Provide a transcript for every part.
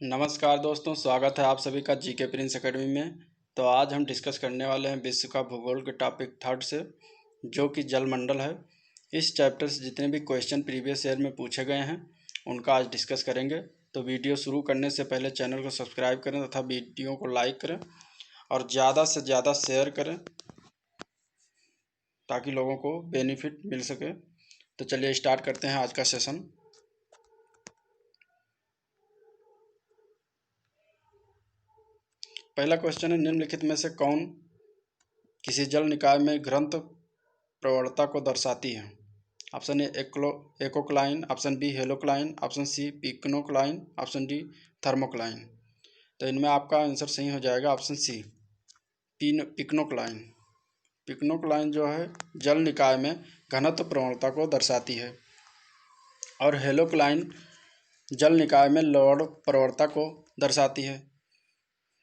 नमस्कार दोस्तों, स्वागत है आप सभी का जीके प्रिंस एकेडमी में। तो आज हम डिस्कस करने वाले हैं विश्व का भूगोल के टॉपिक थर्ड से, जो कि जलमंडल है। इस चैप्टर से जितने भी क्वेश्चन प्रीवियस ईयर में पूछे गए हैं उनका आज डिस्कस करेंगे। तो वीडियो शुरू करने से पहले चैनल को सब्सक्राइब करें तथा वीडियो को लाइक करें और ज़्यादा से ज़्यादा शेयर करें ताकि लोगों को बेनिफिट मिल सके। तो चलिए स्टार्ट करते हैं आज का सेशन। पहला क्वेश्चन है, निम्नलिखित में से कौन किसी जल निकाय में घनत्व प्रवणता को दर्शाती है? Option A ecocline, option B halocline, option C pycnocline, option D thermocline. तो इनमें आपका आंसर सही हो जाएगा ऑप्शन सी पिक्नोक्लाइन। पिक्नोक्लाइन जो है जल निकाय में घनत्व प्रवणता को दर्शाती है और हेलोक्लाइन जल निकाय में लवण प्रवणता को दर्शाती है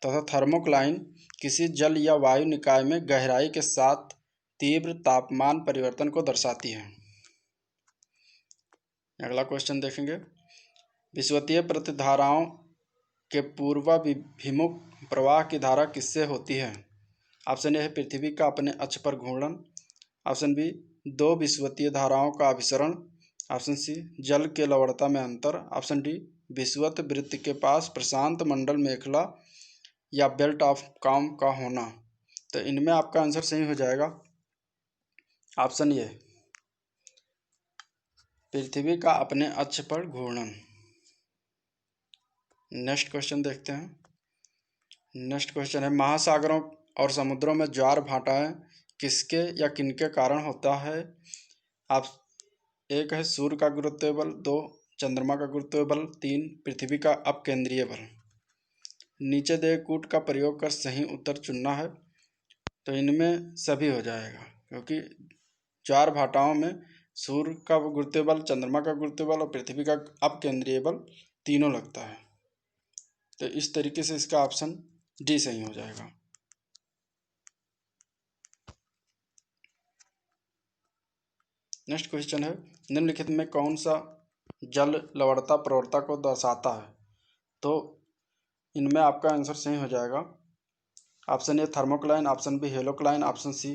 तथा थर्मोक्लाइन किसी जल या वायु निकाय में गहराई के साथ तीव्र तापमान परिवर्तन को दर्शाती है। अगला क्वेश्चन देखेंगे, विषुवतीय प्रतिधाराओं के पूर्वाभिमुख प्रवाह की धारा किससे होती है? ऑप्शन ए है पृथ्वी का अपने अक्ष पर घूर्णन, ऑप्शन बी दो विषुवतीय धाराओं का अभिसरण, ऑप्शन सी जल के लवणता में अंतर, ऑप्शन डी विषुवत वृत्त के पास प्रशांत मंडल मेखला या बेल्ट ऑफ काम का होना। तो इनमें आपका आंसर सही हो जाएगा ऑप्शन ए पृथ्वी का अपने अक्ष पर घूर्णन। नेक्स्ट क्वेश्चन देखते हैं। नेक्स्ट क्वेश्चन है, महासागरों और समुद्रों में ज्वार भाटाएं किसके या किनके कारण होता है? आप एक है सूर्य का गुरुत्वीय बल, दो चंद्रमा का गुरुत्वीय बल, तीन पृथ्वी का अपकेंद्रीय बल। नीचे दिए कूट का प्रयोग कर सही उत्तर चुनना है। तो इनमें सभी हो जाएगा क्योंकि ज्वार भाटाओं में सूर्य का गुरुत्वीय बल, चंद्रमा का गुरुत्वीय बल और पृथ्वी का अपकेंद्रीय बल तीनों लगता है। तो इस तरीके से इसका ऑप्शन डी सही हो जाएगा। नेक्स्ट क्वेश्चन है, निम्नलिखित में कौन सा जल लवणता प्रवणता को दर्शाता है? तो इनमें आपका आंसर सही हो जाएगा option A thermocline, option B halocline, option C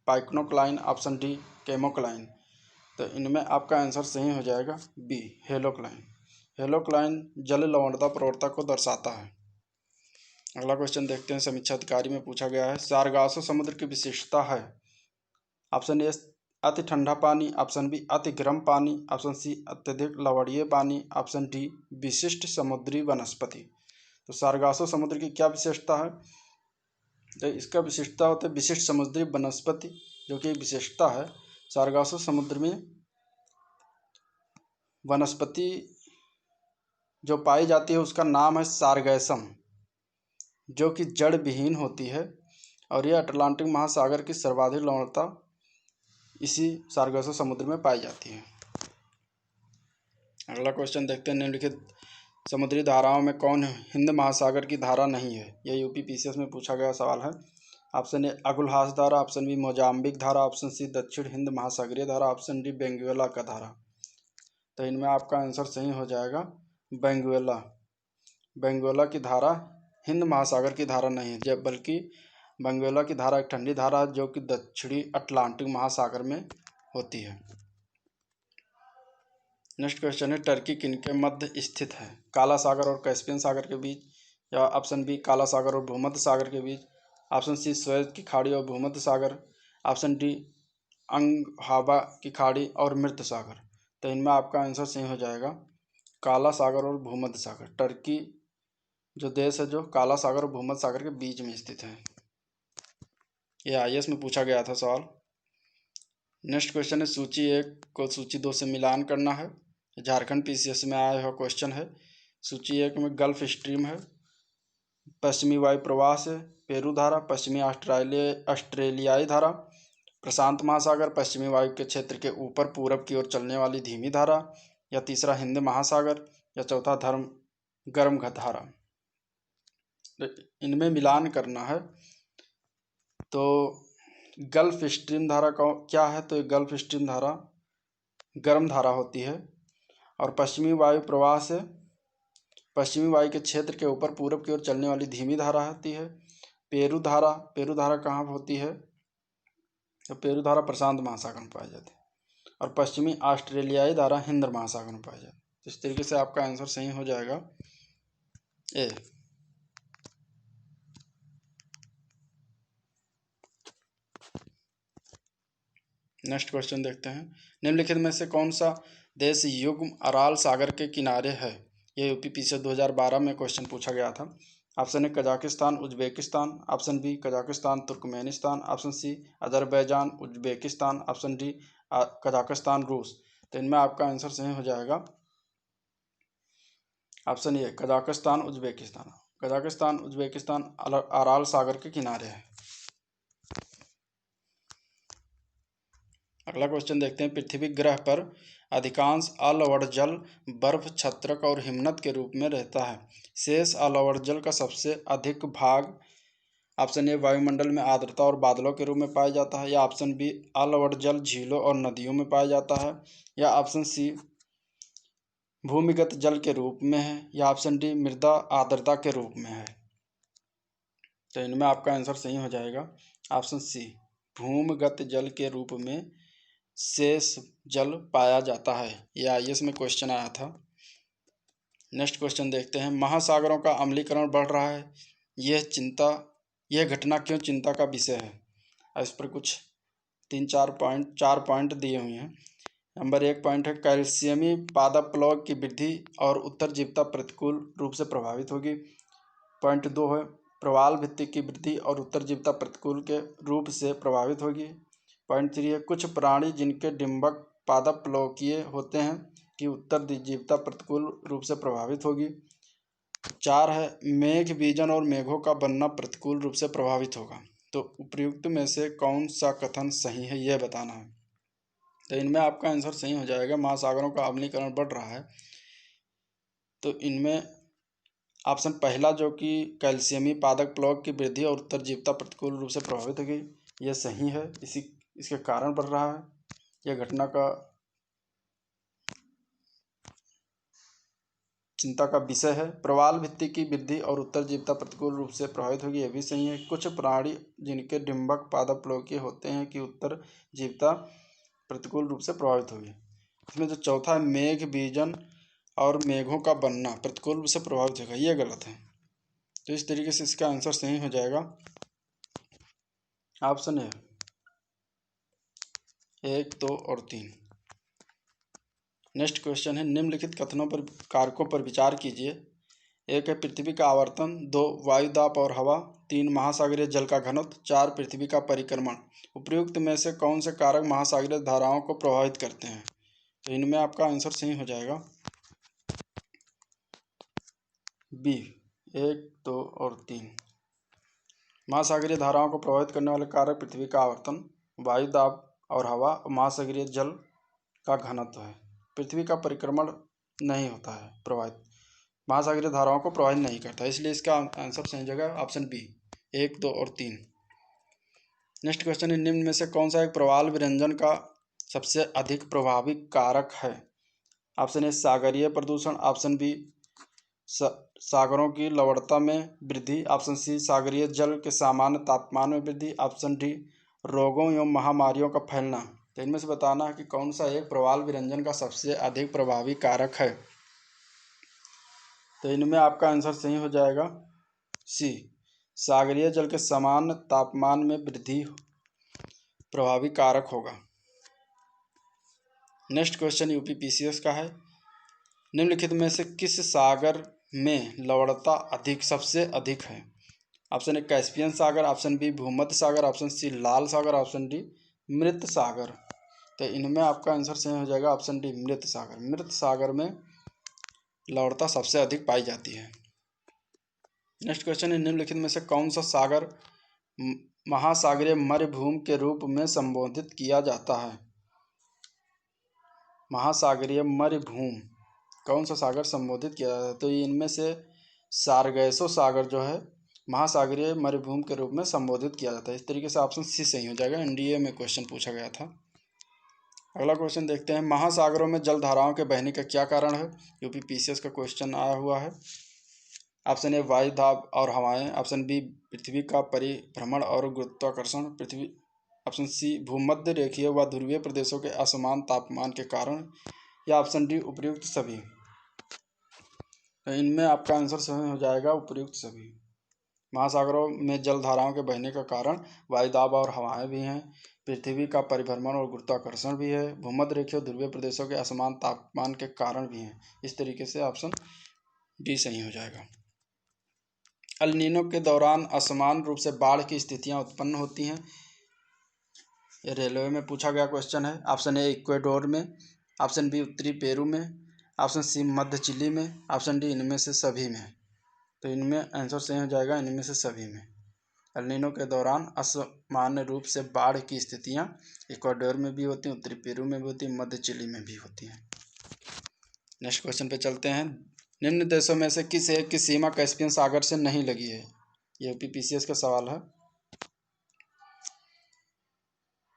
pycnocline, option D chemocline. तो इनमें आपका आंसर सही हो जाएगा बी हेलोक्लाइन। हेलोक्लाइन जल लवणता प्रवणता को दर्शाता है। अगला क्वेश्चन देखते हैं, समीक्षा अधिकारी में पूछा गया है, सारगासो समुद्र की विशेषता है? ऑप्शन ए अति ठंडा पानी, ऑप्शन बी अति गर्म पानी, ऑप्शन सी अत्यधिक लवणीय पानी, ऑप्शन डी विशिष्ट समुद्री वनस्पति। तो सारगासो समुद्र की क्या विशेषता है? तो इसका विशेषता होता है विशिष्ट समुद्री वनस्पति, जो कि विशेषता है। सारगासो समुद्र में वनस्पति जो पाई जाती है उसका नाम है सारगैसम, जो कि जड़ विहीन होती है और यह अटलांटिक महासागर की सर्वाधिक लवणता इसी सारगासो समुद्र में पाई जाती है। अगला क्वेश्चन देखते हैं, निम्नलिखित समुद्री धाराओं में कौन हिंद महासागर की धारा नहीं है? यह यूपी पीसीएस में पूछा गया सवाल है। ऑप्शन ए अगुलहास धारा, ऑप्शन बी मोजाम्बिक धारा, ऑप्शन सी दक्षिण हिंद महासागरीय धारा, ऑप्शन डी बेंगुएला का धारा। तो इनमें आपका आंसर सही हो जाएगा बेंगुएला। बेंगुएला की धारा हिंद महासागर की धारा नहीं है, जब बल्कि बेंगुएला की धारा एक ठंडी धारा है जो कि दक्षिणी अटलांटिक महासागर में होती है। नेक्स्ट क्वेश्चन है, टर्की किनके मध्य स्थित है? काला सागर और कैस्पियन सागर के बीच, या ऑप्शन बी काला सागर और भूमध्य सागर के बीच, ऑप्शन सी सुएज की खाड़ी और भूमध्य सागर, ऑप्शन डी अंगहाबा की खाड़ी और मृत सागर। तो इनमें आपका आंसर सही हो जाएगा काला सागर और भूमध्य सागर। टर्की जो देश है जो काला सागर और भूमध्य सागर के बीच में स्थित है। यह आईएएस में पूछा गया था सवाल। नेक्स्ट क्वेश्चन है, सूची 1 को सूची 2 से मिलान करना है। झारखंड पीसीएस में आया हुआ क्वेश्चन है। सूची 1 में गल्फ स्ट्रीम है, पश्चिमी वायु प्रवाह से पेरू धारा, पश्चिमी ऑस्ट्रेलियाई धारा, प्रशांत महासागर, पश्चिमी वायु के क्षेत्र के ऊपर पूरब की ओर चलने वाली धीमी धारा, या तीसरा हिंद महासागर, या चौथा गर्म धारा। इनमें मिलान करना है। तो गल्फ स्ट्रीम धारा का क्या है? तो गल्फ स्ट्रीम धारा गर्म धारा होती है और पश्चिमी वायु प्रवाह से पश्चिमी वायु के क्षेत्र के ऊपर पूरब की ओर चलने वाली धीमी धारा होती है। पेरू धारा कहाँ होती है? तो पेरू धारा प्रशांत महासागर में पाई जाती है। और पश्चिमी ऑस्ट्रेलियाई धारा हिंद महासागर में पाई जाती है। तो इस तरीके से आपका आंसर सही हो जाएगा ए। नेक्स्ट क्वेश्चन देखते हैं। निम्नलिखित में से कौन सा देश युग्म अराल सागर के किनारे है? यह यूपीपीसी 2012 में क्वेश्चन पूछा गया था। Option A Kazakhstan Uzbekistan, option B Kazakhstan Turkmenistan, option C Azerbaijan Uzbekistan, option D Kazakhstan रूस। तो इनमें आपका आंसर सही हो जाएगा option A Kazakhstan Uzbekistan. Kazakhstan Uzbekistan Aral सागर के किनारे है। अगला क्वेश्चन देखते हैं। पृथ्वी ग्रह पर अधिकांश अलवड़ जल बर्फ, छत्रक और हिमनद के रूप में रहता है। शेष अलवड़ जल का सबसे अधिक भाग ऑप्शन ए वायुमंडल में आर्द्रता और बादलों के रूप में पाया जाता है, या ऑप्शन बी अलवड़ जल झीलों और नदियों में पाया जाता है, या ऑप्शन सी भूमिगत जल के रूप में है, या ऑप्शन डी मृदा आर्द्रता के रूप में है। तो इनमें आपका आंसर सही हो जाएगा ऑप्शन सी भूमिगत जल के रूप में शेष जल पाया जाता है। यह आईएएस में क्वेश्चन आया था। नेक्स्ट क्वेश्चन देखते हैं। महासागरों का अम्लीकरण बढ़ रहा है, यह घटना क्यों चिंता का विषय है? इस पर कुछ 4 पॉइंट दिए हुए हैं। नंबर 1 पॉइंट है कैल्शियमी पादप प्लवक की वृद्धि और उत्तरजीविता प्रतिकूल रूप से प्रभावित होगी। पॉइंट 2 है प्रवाल भित्ति की वृद्धि और उत्तरजीविता प्रतिकूल के रूप से प्रभावित होगी। पॉइंट 3 है कुछ प्राणी जिनके डिंबक पादप प्लवकीय होते हैं कि उत्तरजीविता प्रतिकूल रूप से प्रभावित होगी। 4 है मेघ बीजन और मेघों का बनना प्रतिकूल रूप से प्रभावित होगा। तो उपयुक्त में से कौन सा कथन सही है यह बताना है। तो इनमें आपका आंसर सही हो जाएगा महासागरों का अम्लीकरण बढ़ रहा है। तो इनमें ऑप्शन पहला जो कि कैल्शियमी पादप प्लवक की वृद्धि और उत्तरजीविता प्रतिकूल रूप से प्रभावित होगी यह सही है। इसके कारण बढ़ रहा है, यह घटना का चिंता का विषय है। प्रवाल भित्ति की वृद्धि और उत्तरजीविता प्रतिकूल रूप से प्रभावित होगी, यह भी सही है। कुछ प्राणी जिनके डिंबक पादप प्लवकीय होते हैं कि उत्तरजीविता प्रतिकूल रूप से प्रभावित होगी। इसमें जो चौथा है मेघ बीजन और मेघों का बनना प्रतिकूल रूप से प्रभावित होगा, यह गलत है। तो इस तरीके से इसका आंसर सही हो जाएगा ऑप्शन ए 1, 2 और 3। नेक्स्ट क्वेश्चन है निम्नलिखित कथनों पर कारकों पर विचार कीजिए। 1 है पृथ्वी का आवर्तन, 2 वायुदाब और हवा, 3 महासागरीय जल का घनत्व, 4 पृथ्वी का परिक्रमण। उपयुक्त में से कौन से कारक महासागरीय धाराओं को प्रभावित करते हैं? तो इनमें आपका आंसर सही हो जाएगा बी 1, 2 और 3। महासागरीय धाराओं को प्रभावित करने वाले कारक पृथ्वी का आवर्तन, वायुदाब और हवा और महासागरीय जल का घनत्व है। पृथ्वी का परिक्रमण नहीं होता है प्रभावित, महासागरीय धाराओं को प्रभावित नहीं करता, इसलिए इसका आंसर सही जगह ऑप्शन बी 1, 2 और 3। नेक्स्ट क्वेश्चन है निम्न में से कौन सा एक प्रवाल विरंजन का सबसे अधिक प्रभावी कारक है? ऑप्शन ए सागरीय प्रदूषण, ऑप्शन बी सागरों की लवणता में वृद्धि, ऑप्शन सी सागरीय जल के सामान्य तापमान में वृद्धि, ऑप्शन डी रोगों एवं महामारियों का फैलना। तो इनमें से बताना है कि कौन सा एक प्रवाल विरंजन का सबसे अधिक प्रभावी कारक है। तो इनमें आपका आंसर सही हो जाएगा सी सागरीय जल के सामान्य तापमान में वृद्धि प्रभावी कारक होगा। नेक्स्ट क्वेश्चन यूपीपीसीएस का है। निम्नलिखित में से किस सागर में लवणता सबसे अधिक है? ऑप्शन ए कैस्पियन सागर, ऑप्शन बी भूमध्य सागर, ऑप्शन सी लाल सागर, ऑप्शन डी मृत सागर। तो इनमें आपका आंसर सही हो जाएगा ऑप्शन डी मृत सागर। मृत सागर में लवणता सबसे अधिक पाई जाती है। नेक्स्ट क्वेश्चन है निम्नलिखित में से कौन सा सागर महासागरीय मरुभूमि के रूप में संबोधित किया जाता है? महासागरीय मरुभूमि कौन सा सागर संबोधित किया जाता है? तो इनमें से सारगैसो सागर जो है महासागरीय मरुभूमि के रूप में संबोधित किया जाता है। इस तरीके से ऑप्शन सी सही हो जाएगा। एनडीए में क्वेश्चन पूछा गया था। अगला क्वेश्चन देखते हैं, महासागरों में जल धाराओं के बहने का क्या कारण है? यूपी पीसीएस का क्वेश्चन आया हुआ है। ऑप्शन ए वायु दाब और हवाएं, ऑप्शन बी पृथ्वी का परिभ्रमण और गुरुत्वाकर्षण, पृथ्वी, ऑप्शन सी भूमध्य रेखीय व ध्रुवीय प्रदेशों के असमान तापमान के कारण, या ऑप्शन डी उपयुक्त सभी। तो इनमें आपका आंसर सही हो जाएगा उपयुक्त सभी। महासागरों में जल धाराओं के बहने का कारण वायुदाब और हवाएं भी हैं, पृथ्वी का परिभ्रमण और गुरुत्वाकर्षण भी है, भूमध्य रेखीय और ध्रुवीय प्रदेशों के असमान तापमान के कारण भी हैं। इस तरीके से ऑप्शन डी सही हो जाएगा। अल नीनो के दौरान असमान रूप से बाढ़ की स्थितियां उत्पन्न होती हैं। ये रेलवे में पूछा गया क्वेश्चन है। ऑप्शन ए इक्वेडोर में, ऑप्शन बी उत्तरी पेरू में, ऑप्शन सी मध्य चिली में, ऑप्शन डी इनमें से सभी में। तो इनमें आंसर सही हो जाएगा इनमें से सभी में। एल नीनो के दौरान असामान्य रूप से बाढ़ की स्थितियां इक्वाडोर में भी होती हैं, उत्तरी पेरू में भी होती हैं, मध्य चिली में भी होती हैं। नेक्स्ट क्वेश्चन पे चलते हैं। निम्न देशों में से किस एक की सीमा कैस्पियन सागर से नहीं लगी है? ये यूपी पीसीएस का सवाल है।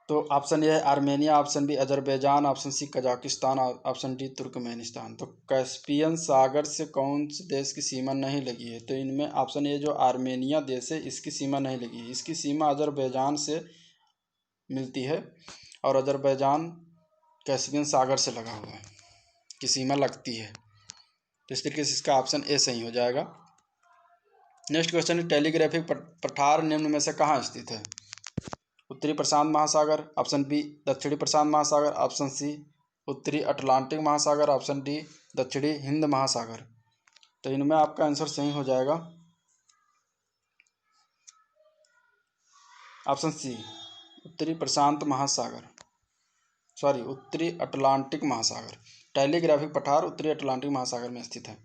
तो ऑप्शन ए है Armenia, option B Azerbaijan, option C Kazakhstan, option D Turkmenistan. तो कैस्पियन सागर से कौन से देश की सीमा नहीं लगी है? तो इनमें ऑप्शन ए जो आर्मेनिया देश है इसकी सीमा नहीं लगी है। इसकी सीमा अजरबैजान से मिलती है और अजरबैजान कैस्पियन सागर से लगा हुआ है की सीमा लगती है। तो इस तरीके से इसका ऑप्शन ए सही हो जाएगा। नेक्स्ट क्वेश्चन है, टेलीग्राफिक पठार निम्न में से कहाँ स्थित है? उत्तरी प्रशांत महासागर, ऑप्शन बी दक्षिणी प्रशांत महासागर, ऑप्शन सी उत्तरी अटलांटिक महासागर, ऑप्शन डी दक्षिणी हिंद महासागर। तो इनमें आपका आंसर सही हो जाएगा ऑप्शन सी उत्तरी प्रशांत महासागर, सॉरी उत्तरी अटलांटिक महासागर। टेलीग्राफिक पठार उत्तरी अटलांटिक महासागर में स्थित है।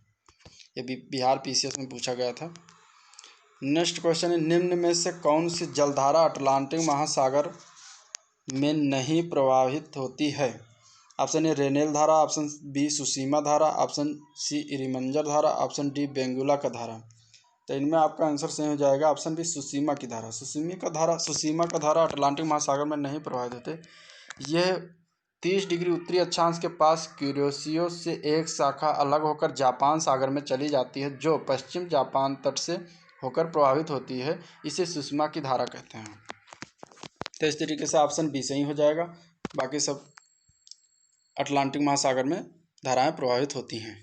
ये बिहार पीसीएस में पूछा गया था। नेक्स्ट क्वेश्चन है, निम्न में से कौन सी जलधारा अटलांटिक महासागर में नहीं प्रवाहित होती है? ऑप्शन ए रेनेल धारा, ऑप्शन बी सुसीमा धारा, ऑप्शन सी इरिमंजर धारा, ऑप्शन डी बेंगुला का धारा। तो इनमें आपका आंसर सही हो जाएगा ऑप्शन बी सुसीमा की धारा। सुसीमा का धारा अटलांटिक महासागर में नहीं प्रवाहित होते। यह 30 डिग्री उत्तरी अक्षांश के पास क्यूरोसियो से एक शाखा अलग होकर जापान सागर में चली जाती है, जो पश्चिम जापान तट से होकर प्रभावित होती है। इसे सुषमा की धारा कहते हैं। तो इस तरीके से ऑप्शन बी सही हो जाएगा। बाकी सब अटलांटिक महासागर में धाराएं प्रभावित होती हैं।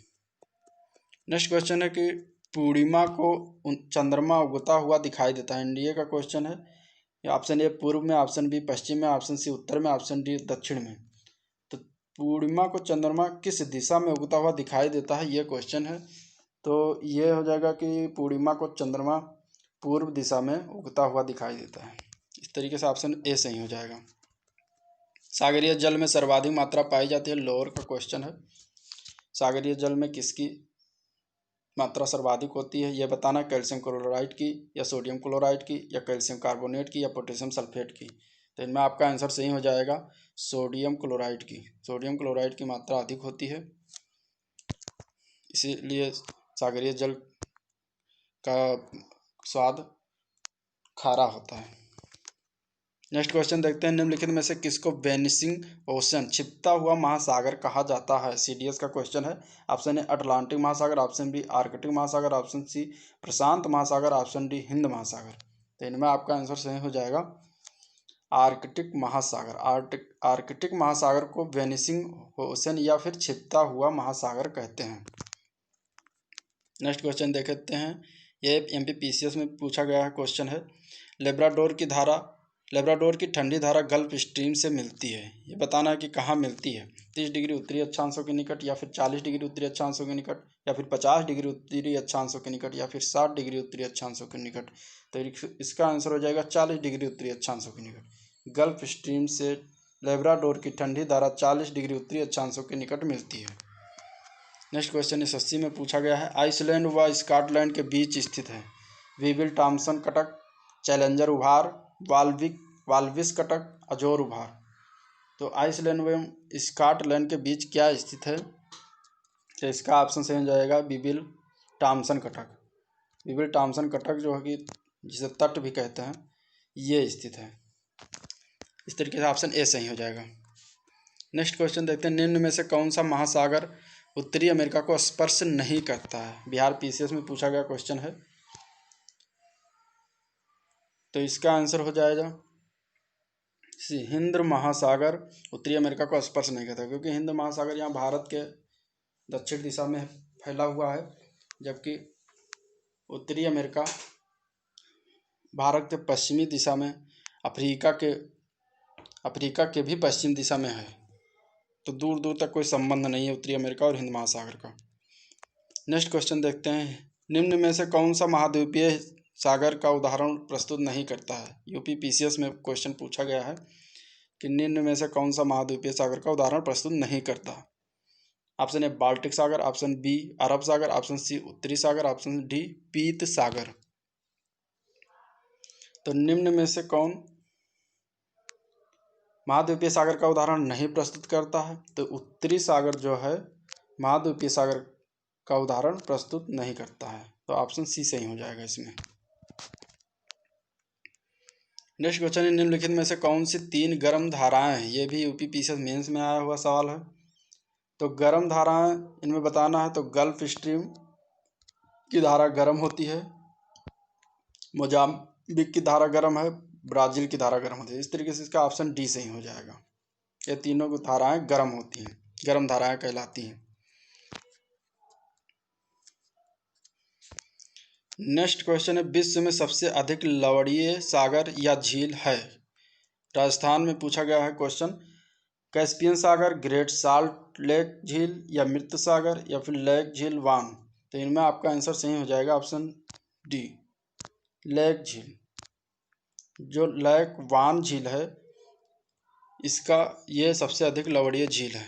नेक्स्ट क्वेश्चन है कि पूर्णिमा को चंद्रमा उगता हुआ दिखाई देता है। एनडीए का क्वेश्चन है। ऑप्शन ए पूर्व में, ऑप्शन बी पश्चिम में, ऑप्शन सी उत्तर में, ऑप्शन डी दक्षिण में। तो पूर्णिमा को चंद्रमा किस दिशा में उगता हुआ दिखाई देता है, ये क्वेश्चन है। तो ये हो जाएगा कि पूर्णिमा को चंद्रमा पूर्व दिशा में उगता हुआ दिखाई देता है। इस तरीके से ऑप्शन ए सही हो जाएगा। सागरीय जल में सर्वाधिक मात्रा पाई जाती है, लोअर का क्वेश्चन है। सागरीय जल में किसकी मात्रा सर्वाधिक होती है यह बताना, कैल्शियम क्लोराइड की या सोडियम क्लोराइड की या कैल्शियम कार्बोनेट की या पोटेशियम सल्फेट की। तो इनमें आपका आंसर सही हो जाएगा सोडियम क्लोराइड की। सोडियम क्लोराइड की मात्रा अधिक होती है, इसीलिए सागरीय जल का स्वाद खारा होता है। नेक्स्ट क्वेश्चन देखते हैं, निम्नलिखित में से किसको वेनिसिंग ओशन छिपता हुआ महासागर कहा जाता है? सीडीएस का क्वेश्चन है। ऑप्शन ए अटलांटिक महासागर, ऑप्शन बी आर्कटिक महासागर, ऑप्शन सी प्रशांत महासागर, ऑप्शन डी हिंद महासागर। तो इनमें आपका आंसर सही हो जाएगा आर्कटिक महासागर। आर्कटिक महासागर को वेनिसिंग ओशन या फिर छिपता हुआ महासागर कहते हैं। नेक्स्ट क्वेश्चन देखते हैं, ये एमपीपीसीएस में पूछा गया है क्वेश्चन है। लेब्राडोर की ठंडी धारा गल्फ स्ट्रीम से मिलती है, ये बताना है कि कहाँ मिलती है। 30 डिग्री उत्तरी अक्षांशों के निकट, या फिर 40 डिग्री उत्तरी अक्षांशों के निकट, या फिर 50 डिग्री उत्तरी अक्षांशों के निकट, या फिर 60 डिग्री उत्तरी अक्षांशों के निकट। तो इसका आंसर हो जाएगा 40 डिग्री उत्तरी अक्षांशों के निकट। गल्फ स्ट्रीम से लेब्राडोर की ठंडी धारा 40 डिग्री उत्तरी अक्षांशों के निकट मिलती है। नेक्स्ट क्वेश्चन 80 में पूछा गया है, आइसलैंड व स्कॉटलैंड के बीच स्थित है वीविल टॉम्सन कटक, चैलेंजर उभार, वाल्विस कटक, अजोर उभार। तो आइसलैंड व स्कॉटलैंड के बीच क्या स्थित है? तो इसका ऑप्शन सही हो जाएगा weevil Thompson Cuttack. Weevil Thompson Cuttack जो है कि जिसे तट भी कहते हैं, ये स्थित है। इस तरीके से ऑप्शन ए सही हो जाएगा। नेक्स्ट क्वेश्चन देखते हैं, निम्न में से कौन सा महासागर उत्तरी अमेरिका को स्पर्श नहीं करता है? बिहार पीसीएस में पूछा गया क्वेश्चन है। तो इसका आंसर हो जाएगा हिंद महासागर उत्तरी अमेरिका को स्पर्श नहीं करता, क्योंकि हिंद महासागर यहाँ भारत के दक्षिण दिशा में फैला हुआ है, जबकि उत्तरी अमेरिका भारत के पश्चिमी दिशा में अफ्रीका के भी पश्चिम दिशा में है। तो दूर दूर तक कोई संबंध नहीं है उत्तरी अमेरिका और हिंद महासागर का। नेक्स्ट क्वेश्चन देखते हैं, निम्न में से कौन सा महाद्वीपीय सागर का उदाहरण प्रस्तुत नहीं करता है? यूपी पीसीएस में क्वेश्चन पूछा गया है कि निम्न में से कौन सा महाद्वीपीय सागर का उदाहरण प्रस्तुत नहीं करता? ऑप्शन ए बाल्टिक सागर, ऑप्शन बी अरब सागर, ऑप्शन सी उत्तरी सागर, ऑप्शन डी पीत सागर। तो निम्न में से कौन महाद्वीपीय सागर का उदाहरण नहीं प्रस्तुत करता है? तो उत्तरी सागर जो है महाद्वीपीय सागर का उदाहरण प्रस्तुत नहीं करता है। तो ऑप्शन सी सही हो जाएगा इसमें। नेक्स्ट क्वेश्चन है, निम्नलिखित में से कौन सी 3 गर्म धाराएं हैं? ये भी यूपी पीसीएस मेंस में आया हुआ सवाल है। तो गर्म धाराएं इनमें बताना है, तो गल्फ स्ट्रीम की धारा गर्म होती है, मोजाम्बिक की धारा गर्म है, ब्राज़ील की धारा गर्म होती है। इस तरीके से इसका ऑप्शन डी सही हो जाएगा। ये तीनों की धाराएं गर्म होती हैं, गर्म धाराएं कहलाती हैं। नेक्स्ट क्वेश्चन है, विश्व में सबसे अधिक लवणीय सागर या झील है? राजस्थान में पूछा गया है क्वेश्चन। कैस्पियन सागर, ग्रेट साल्ट लेक झील, या मृत सागर, या फिर लेक झील वान। तो इनमें आपका आंसर सही हो जाएगा ऑप्शन डी लेक झील। जो लेक वान झील है इसका ये सबसे अधिक लवणीय झील है।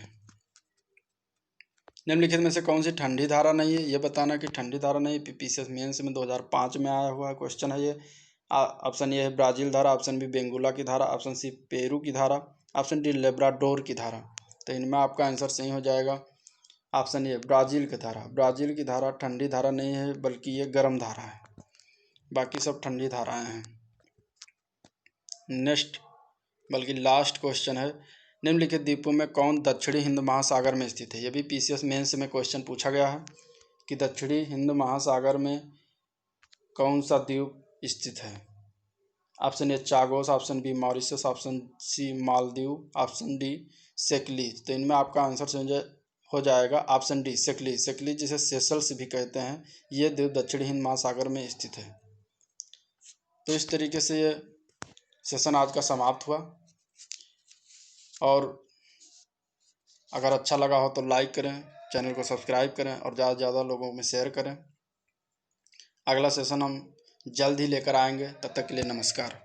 निम्नलिखित में से कौन सी ठंडी धारा नहीं है? ये बताना कि ठंडी धारा नहीं। पीसीएस मेंस में 2005 में आया हुआ क्वेश्चन है ये। ऑप्शन ए है ब्राज़ील धारा, ऑप्शन बी बेंगुला की धारा, ऑप्शन सी पेरू की धारा, ऑप्शन डी लेब्राडोर की धारा। तो इनमें आपका आंसर सही हो जाएगा ऑप्शन ए ब्राज़ील की धारा। ब्राज़ील की धारा ठंडी धारा नहीं है, बल्कि ये गर्म धारा है, बाकी सब ठंडी धाराएं हैं। नेक्स्ट बल्कि लास्ट क्वेश्चन है, निम्नलिखित द्वीपों में कौन दक्षिणी हिंद महासागर में स्थित है? ये भी पीसीएस मेंस में क्वेश्चन पूछा गया है कि दक्षिणी हिंद महासागर में कौन सा द्वीप स्थित है? Option A Chagos, option B Mauritius, option C Maldives, option D Seychelles. तो इनमें आपका आंसर हो जाएगा ऑप्शन डी सेकलीज। सेकलीज जिसे सेशल्स भी कहते हैं, ये द्वीप दक्षिणी हिंद महासागर में स्थित है। तो इस तरीके से ये सेशन आज का समाप्त हुआ, और अगर अच्छा लगा हो तो लाइक करें, चैनल को सब्सक्राइब करें और ज़्यादा से ज़्यादा लोगों में शेयर करें। अगला सेशन हम जल्द ही लेकर आएंगे, तब तक के लिए नमस्कार।